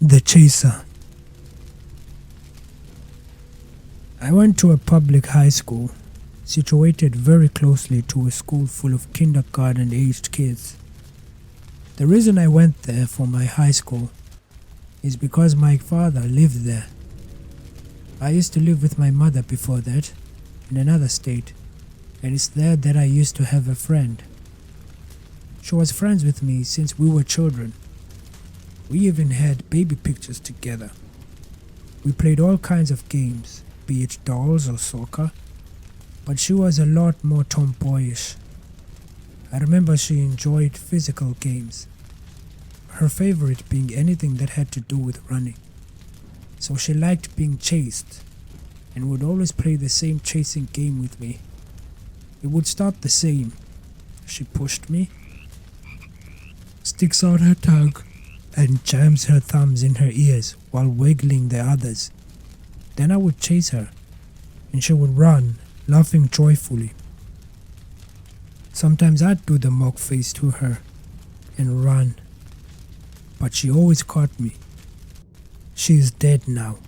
The Chaser. I went to a public high school, situated very closely to a school full of kindergarten-aged kids. The reason I went there for my high school is because my father lived there. I used to live with my mother before that, in another state, and it's there that I used to have a friend. She was friends with me since we were children. We even had baby pictures together. We played all kinds of games, be it dolls or soccer, but she was a lot more tomboyish. I remember she enjoyed physical games, her favorite being anything that had to do with running. So she liked being chased and would always play the same chasing game with me. It would start the same. She pushed me, sticks out her tongue, and jams her thumbs in her ears while wiggling the others. Then I would chase her, and she would run, laughing joyfully. Sometimes I'd do the mock face to her and run, but she always caught me. She is dead now.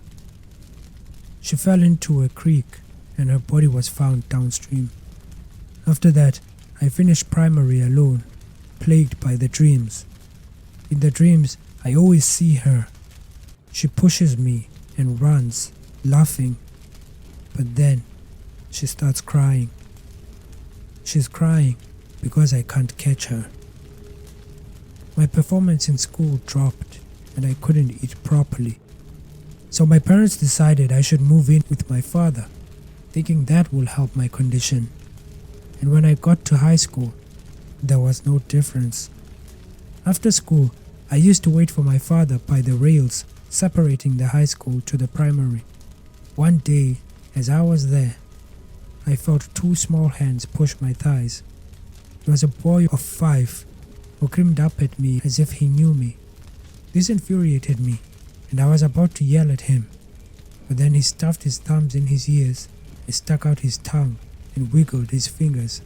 She fell into a creek and her body was found downstream. After that, I finished primary alone, plagued by the dreams. In the dreams, I always see her. She pushes me and runs, laughing, but then she starts crying. She's crying because I can't catch her. My performance in school dropped and I couldn't eat properly. So my parents decided I should move in with my father, thinking that will help my condition. And when I got to high school, there was no difference. After school, I used to wait for my father by the rails separating the high school to the primary. One day, as I was there, I felt two small hands push my thighs. It was a boy of 5 who grinned up at me as if he knew me. This infuriated me, and I was about to yell at him, but then he stuffed his thumbs in his ears and stuck out his tongue and wiggled his fingers.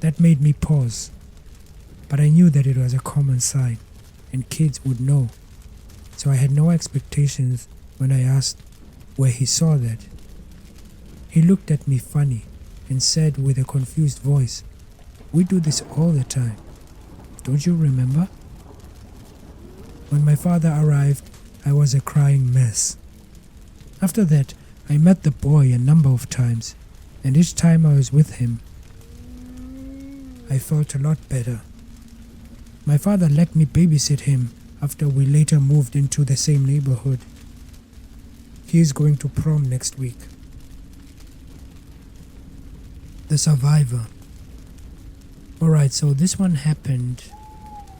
That made me pause, but I knew that it was a common sign, and kids would know, so I had no expectations when I asked where he saw that. He looked at me funny and said with a confused voice, "We do this all the time. Don't you remember?" When my father arrived, I was a crying mess. After that, I met the boy a number of times, and each time I was with him, I felt a lot better. My father let me babysit him after we later moved into the same neighborhood. He is going to prom next week. The Survivor. Alright, so this one happened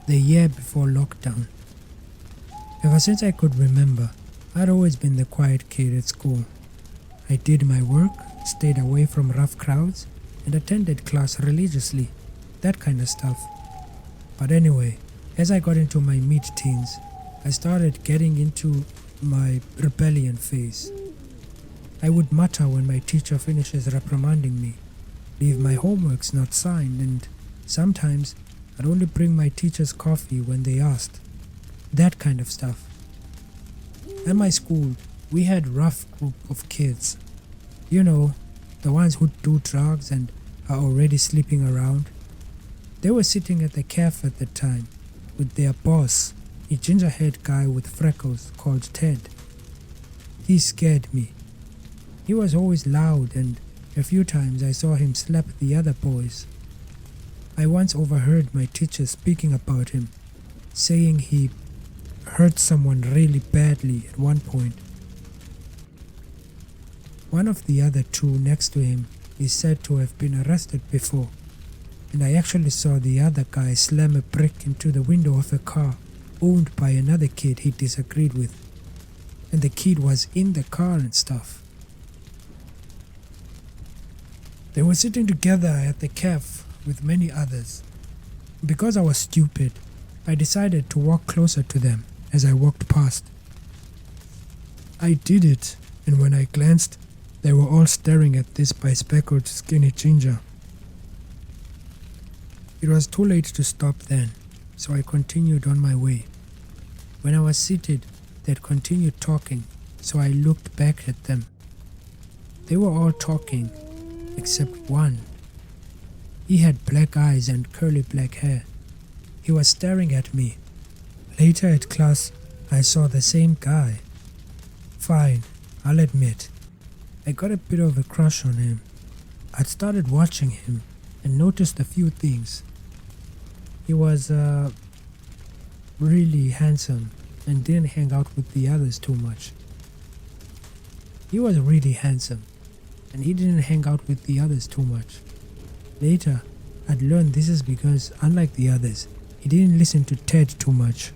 the year before lockdown. Ever since I could remember, I'd always been the quiet kid at school. I did my work, stayed away from rough crowds, and attended class religiously, that kind of stuff. But anyway, as I got into my mid-teens, I started getting into my rebellion phase. I would mutter when my teacher finishes reprimanding me, leave my homeworks not signed, and sometimes I'd only bring my teachers coffee when they asked. That kind of stuff. At my school, we had a rough group of kids. You know, the ones who do drugs and are already sleeping around. They were sitting at the cafe at the time with their boss, a ginger-haired guy with freckles called Ted. He scared me. He was always loud, and a few times I saw him slap the other boys. I once overheard my teacher speaking about him, saying he hurt someone really badly at one point. One of the other two next to him is said to have been arrested before, and I actually saw the other guy slam a brick into the window of a car owned by another kid he disagreed with, and the kid was in the car and stuff. They were sitting together at the cafe with many others. Because I was stupid, I decided to walk closer to them as I walked past. I did it, and when I glanced, they were all staring at this bespectacled skinny ginger. It was too late to stop then, so I continued on my way. When I was seated, they had continued talking, so I looked back at them. They were all talking, except one. He had black eyes and curly black hair. He was staring at me. Later at class, I saw the same guy. Fine, I'll admit, I got a bit of a crush on him. I'd started watching him and noticed a few things. He was really handsome and didn't hang out with the others too much. He was really handsome and he didn't hang out with the others too much. Later, I'd learned this is because, unlike the others, he didn't listen to Ted too much.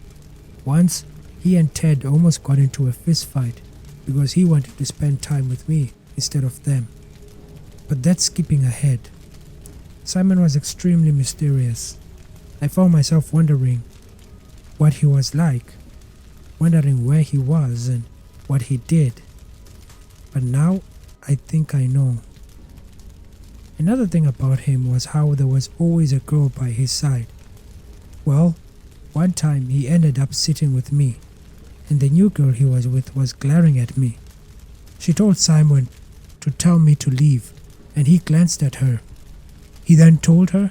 Once, he and Ted almost got into a fist fight because he wanted to spend time with me instead of them. But that's skipping ahead. Simon was extremely mysterious. I found myself wondering what he was like, wondering where he was and what he did. But now, I think I know. Another thing about him was how there was always a girl by his side. Well, one time he ended up sitting with me, and the new girl he was with was glaring at me. She told Simon to tell me to leave, and he glanced at her. He then told her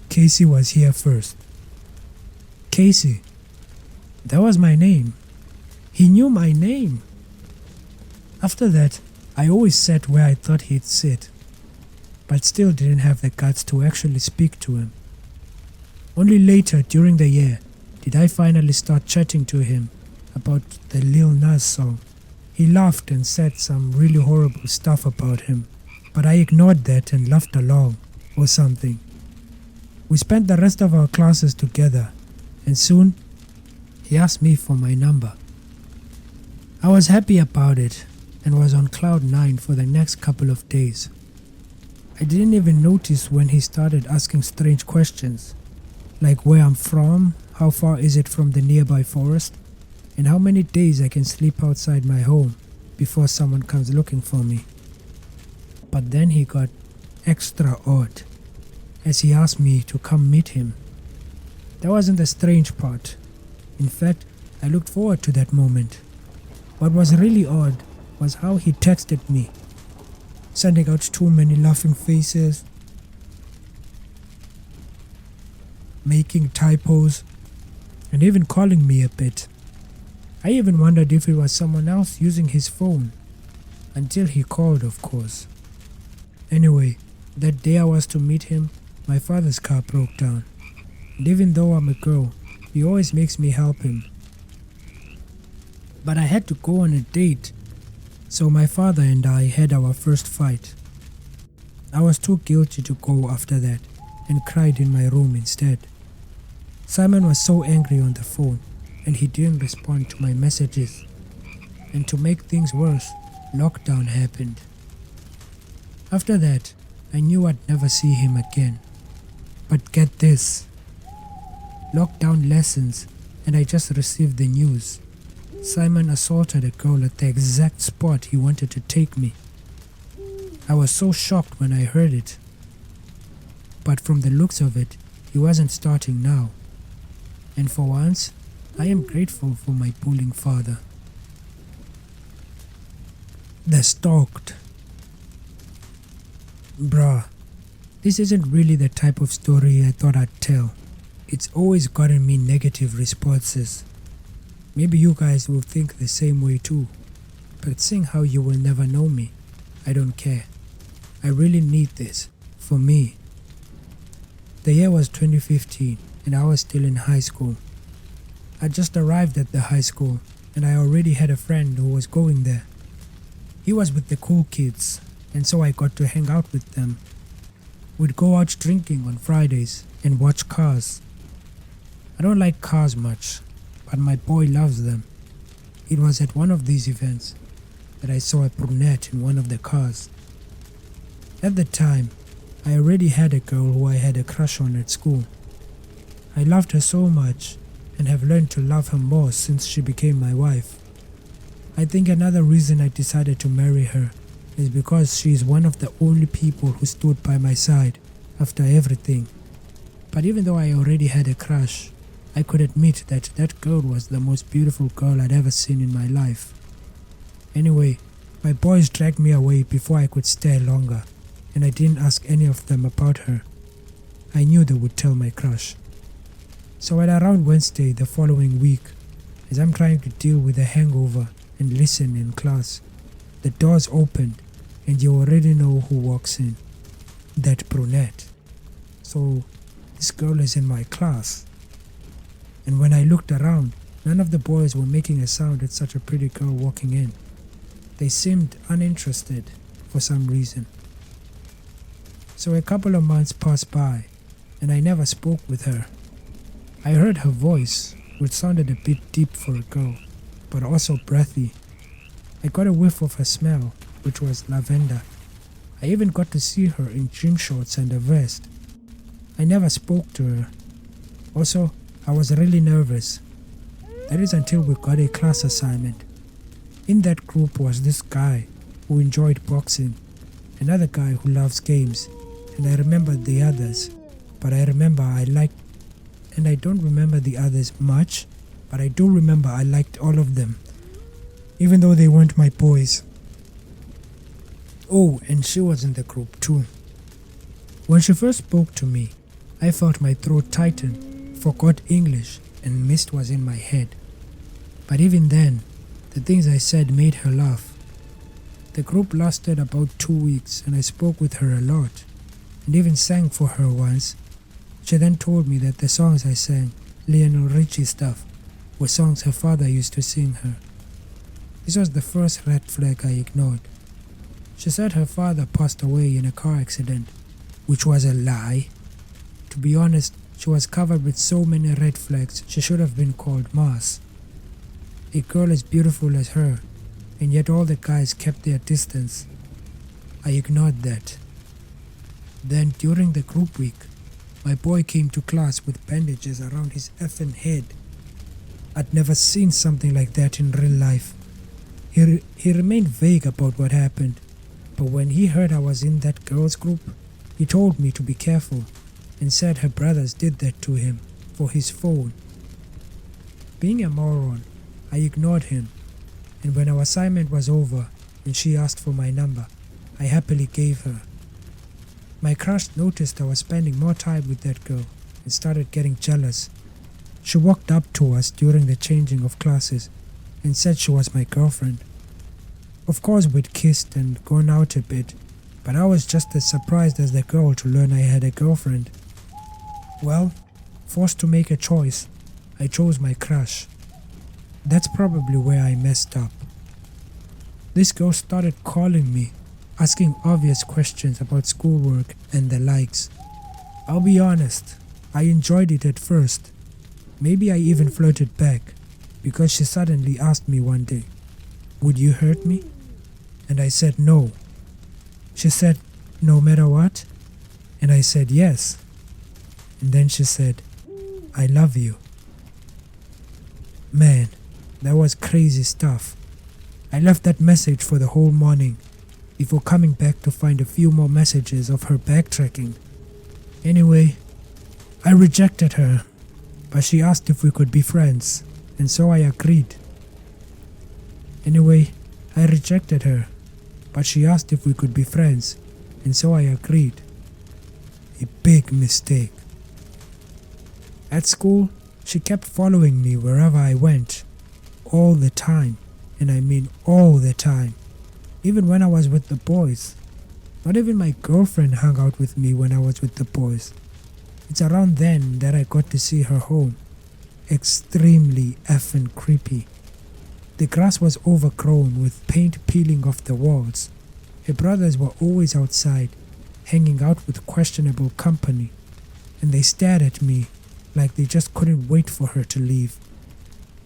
Casey was here first. Casey. That was my name. He knew my name. After that, I always sat where I thought he'd sit, but still didn't have the guts to actually speak to him. Only later during the year did I finally start chatting to him about the Lil Nas song. He laughed and said some really horrible stuff about him, but I ignored that and laughed along, or something. We spent the rest of our classes together, and soon he asked me for my number. I was happy about it and was on cloud 9 for the next couple of days. I didn't even notice when he started asking strange questions, like where I'm from, how far is it from the nearby forest, and how many days I can sleep outside my home before someone comes looking for me. But then he got extra odd as he asked me to come meet him. That wasn't the strange part. In fact, I looked forward to that moment. What was really odd was how he texted me, sending out too many laughing faces, making typos, and even calling me a bit. I even wondered if it was someone else using his phone, until he called, of course. Anyway, that day I was to meet him, my father's car broke down, and even though I'm a girl, he always makes me help him. But I had to go on a date, so my father and I had our first fight. I was too guilty to go after that and cried in my room instead. Simon was so angry on the phone and he didn't respond to my messages. And to make things worse, lockdown happened. After that, I knew I'd never see him again. But get this. Lockdown lessons and I just received the news. Simon assaulted a girl at the exact spot he wanted to take me. I was so shocked when I heard it. But from the looks of it, he wasn't starting now. And for once, I am grateful for my bullying father. The Stalked. Bruh, this isn't really the type of story I thought I'd tell. It's always gotten me negative responses. Maybe you guys will think the same way too, but seeing how you will never know me, I don't care. I really need this, for me. The year was 2015 and I was still in high school. I just arrived at the high school and I already had a friend who was going there. He was with the cool kids and so I got to hang out with them. We'd go out drinking on Fridays and watch cars. I don't like cars much, but my boy loves them. It was at one of these events that I saw a brunette in one of the cars. At the time, I already had a girl who I had a crush on at school. I loved her so much and have learned to love her more since she became my wife. I think another reason I decided to marry her is because she is one of the only people who stood by my side after everything. But even though I already had a crush, I could admit that that girl was the most beautiful girl I'd ever seen in my life. Anyway, my boys dragged me away before I could stay longer, and I didn't ask any of them about her. I knew they would tell my crush. So at around Wednesday the following week, as I'm trying to deal with a hangover and listen in class, the doors opened and you already know who walks in. That brunette. So this girl is in my class. And when I looked around, none of the boys were making a sound at such a pretty girl walking in. They seemed uninterested for some reason. So a couple of months passed by and I never spoke with her. I heard her voice, which sounded a bit deep for a girl, but also breathy. I got a whiff of her smell, which was lavender. I even got to see her in gym shorts and a vest. I never spoke to her. Also, I was really nervous. That is until we got a class assignment. In that group was this guy who enjoyed boxing, another guy who loves games, and I remember the others, but I remember I liked, and I don't remember the others much, but I do remember I liked all of them, even though they weren't my boys. Oh, and she was in the group too. When she first spoke to me, I felt my throat tighten, forgot English, and mist was in my head. But even then, the things I said made her laugh. The group lasted about 2 weeks and I spoke with her a lot, and even sang for her once. She then told me that the songs I sang, Lionel Richie stuff, were songs her father used to sing her. This was the first red flag I ignored. She said her father passed away in a car accident, which was a lie. To be honest, she was covered with so many red flags she should have been called Mars. A girl as beautiful as her, and yet all the guys kept their distance. I ignored that. Then during the group week, my boy came to class with bandages around his effing head. I'd never seen something like that in real life. He remained vague about what happened, but when he heard I was in that girls' group, he told me to be careful and said her brothers did that to him for his phone. Being a moron, I ignored him, and when our assignment was over and she asked for my number, I happily gave her. My crush noticed I was spending more time with that girl and started getting jealous. She walked up to us during the changing of classes and said she was my girlfriend. Of course we'd kissed and gone out a bit, but I was just as surprised as the girl to learn I had a girlfriend. Well, forced to make a choice, I chose my crush. That's probably where I messed up. This girl started calling me, asking obvious questions about schoolwork and the likes. I'll be honest, I enjoyed it at first. Maybe I even flirted back, because she suddenly asked me one day, "Would you hurt me?" And I said no. She said, "No matter what?" And I said yes. And then she said, "I love you." Man, that was crazy stuff. I left that message for the whole morning, before coming back to find a few more messages of her backtracking. Anyway, I rejected her, but she asked if we could be friends, and so I agreed. Anyway, I rejected her, but she asked if we could be friends, and so I agreed. A big mistake. At school, she kept following me wherever I went, all the time, and I mean all the time, even when I was with the boys. Not even my girlfriend hung out with me when I was with the boys. It's around then that I got to see her home. Extremely effing creepy. The grass was overgrown with paint peeling off the walls. Her brothers were always outside, hanging out with questionable company, and they stared at me like they just couldn't wait for her to leave.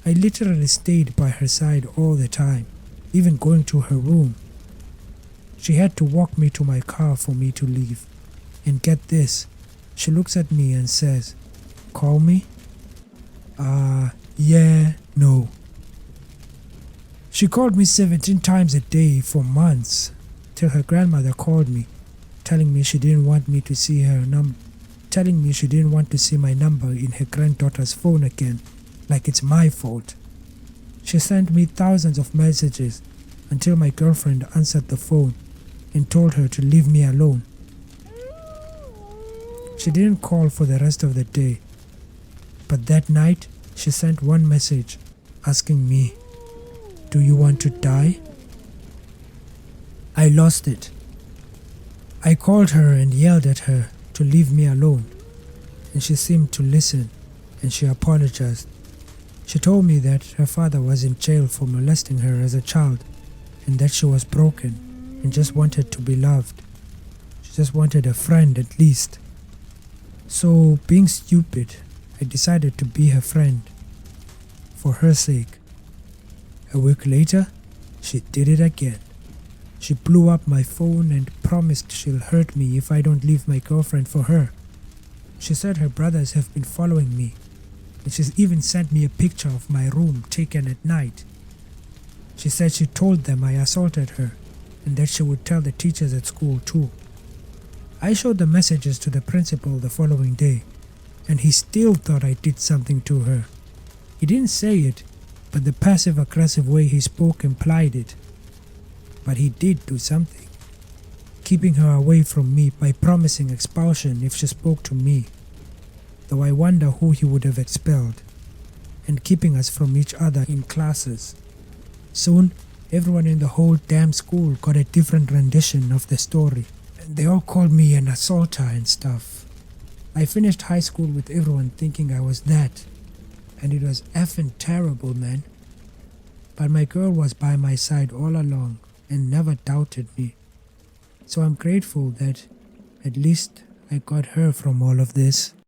I literally stayed by her side all the time, even going to her room. She had to walk me to my car for me to leave. And get this, she looks at me and says, "Call me?" Yeah, no. She called me 17 times a day for months, till her grandmother called me, telling me she didn't want me to see her telling me she didn't want to see my number in her granddaughter's phone again, like it's my fault. She sent me thousands of messages until my girlfriend answered the phone and told her to leave me alone. She didn't call for the rest of the day, but that night she sent one message asking me, "Do you want to die?" I lost it. I called her and yelled at her to leave me alone, and she seemed to listen, and she apologized. She told me that her father was in jail for molesting her as a child, and that she was broken and just wanted to be loved. She just wanted a friend at least. So, being stupid, I decided to be her friend, for her sake. A week later, she did it again. She blew up my phone and promised she'll hurt me if I don't leave my girlfriend for her. She said her brothers have been following me, and she's even sent me a picture of my room taken at night. She said she told them I assaulted her and that she would tell the teachers at school too. I showed the messages to the principal the following day, and he still thought I did something to her. He didn't say it, but the passive-aggressive way he spoke implied it. But he did do something, keeping her away from me by promising expulsion if she spoke to me, though I wonder who he would have expelled, and keeping us from each other in classes. Soon, everyone in the whole damn school got a different rendition of the story, and they all called me an assaulter and stuff. I finished high school with everyone thinking I was that, and it was effing terrible, man. But my girl was by my side all along and never doubted me. So I'm grateful that at least I got her from all of this.